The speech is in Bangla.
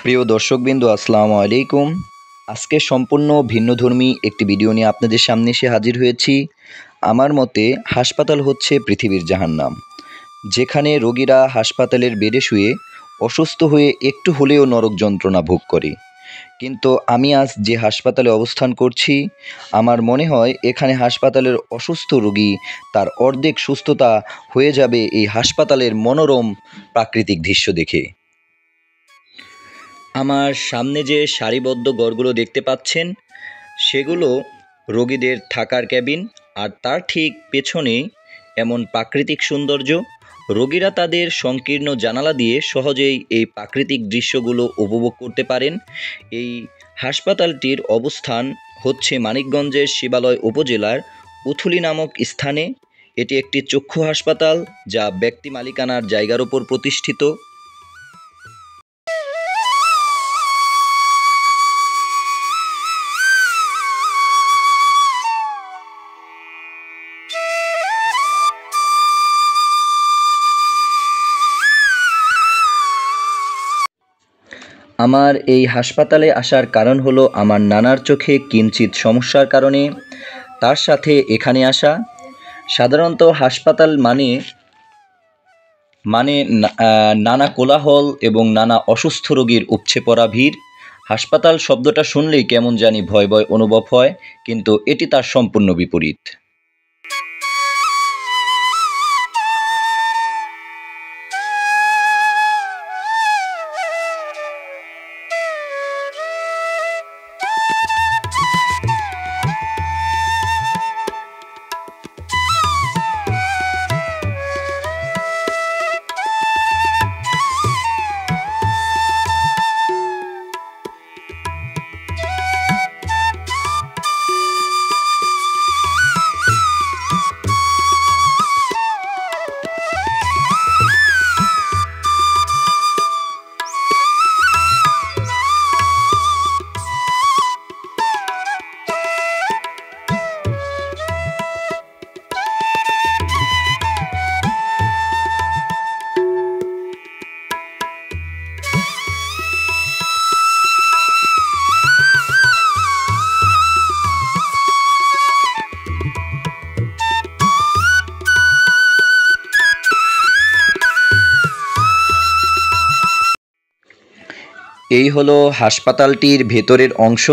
প্রিয় দর্শকবৃন্দ, আসসালামু আলাইকুম। আজকে সম্পূর্ণ ভিন্নধর্মী একটি ভিডিও নিয়ে আপনাদের সামনে এসে হাজির হয়েছি। আমার মতে হাসপাতাল হচ্ছে পৃথিবীর জাহান্নাম, যেখানে রোগীরা হাসপাতালের বেডে শুয়ে অসুস্থ হয়ে একটু হলেও নরক যন্ত্রণা ভোগ করে। কিন্তু আমি আজ যে হাসপাতালে অবস্থান করছি, আমার মনে হয় এখানে হাসপাতালের অসুস্থ রোগী তার অর্ধেক সুস্থতা হয়ে যাবে এই হাসপাতালের মনোরম প্রাকৃতিক দৃশ্য দেখে। আমার সামনে যে সারিবদ্ধ ঘরগুলো দেখতে পাচ্ছেন, সেগুলো রোগীদের থাকার ক্যাবিন, আর তার ঠিক পেছনেই এমন প্রাকৃতিক সৌন্দর্য। রোগীরা তাদের সংকীর্ণ জানালা দিয়ে সহজেই এই প্রাকৃতিক দৃশ্যগুলো উপভোগ করতে পারেন। এই হাসপাতালটির অবস্থান হচ্ছে মানিকগঞ্জের শিবালয় উপজেলার উথুলি নামক স্থানে। এটি একটি চক্ষু হাসপাতাল, যা ব্যক্তি মালিকানার জায়গার উপর প্রতিষ্ঠিত। আমার এই হাসপাতালে আসার কারণ হলো আমার নানার চোখে কিঞ্চিৎ সমস্যার কারণে তার সাথে এখানে আসা। সাধারণত হাসপাতাল মানে নানা কোলাহল এবং নানা অসুস্থ রোগীর উপচে পড়া ভিড়। হাসপাতাল শব্দটা শুনলেই কেমন জানি ভয় ভয় অনুভব হয়, কিন্তু এটি তার সম্পূর্ণ বিপরীত। এই হলো হাসপাতালটির ভেতরের অংশ।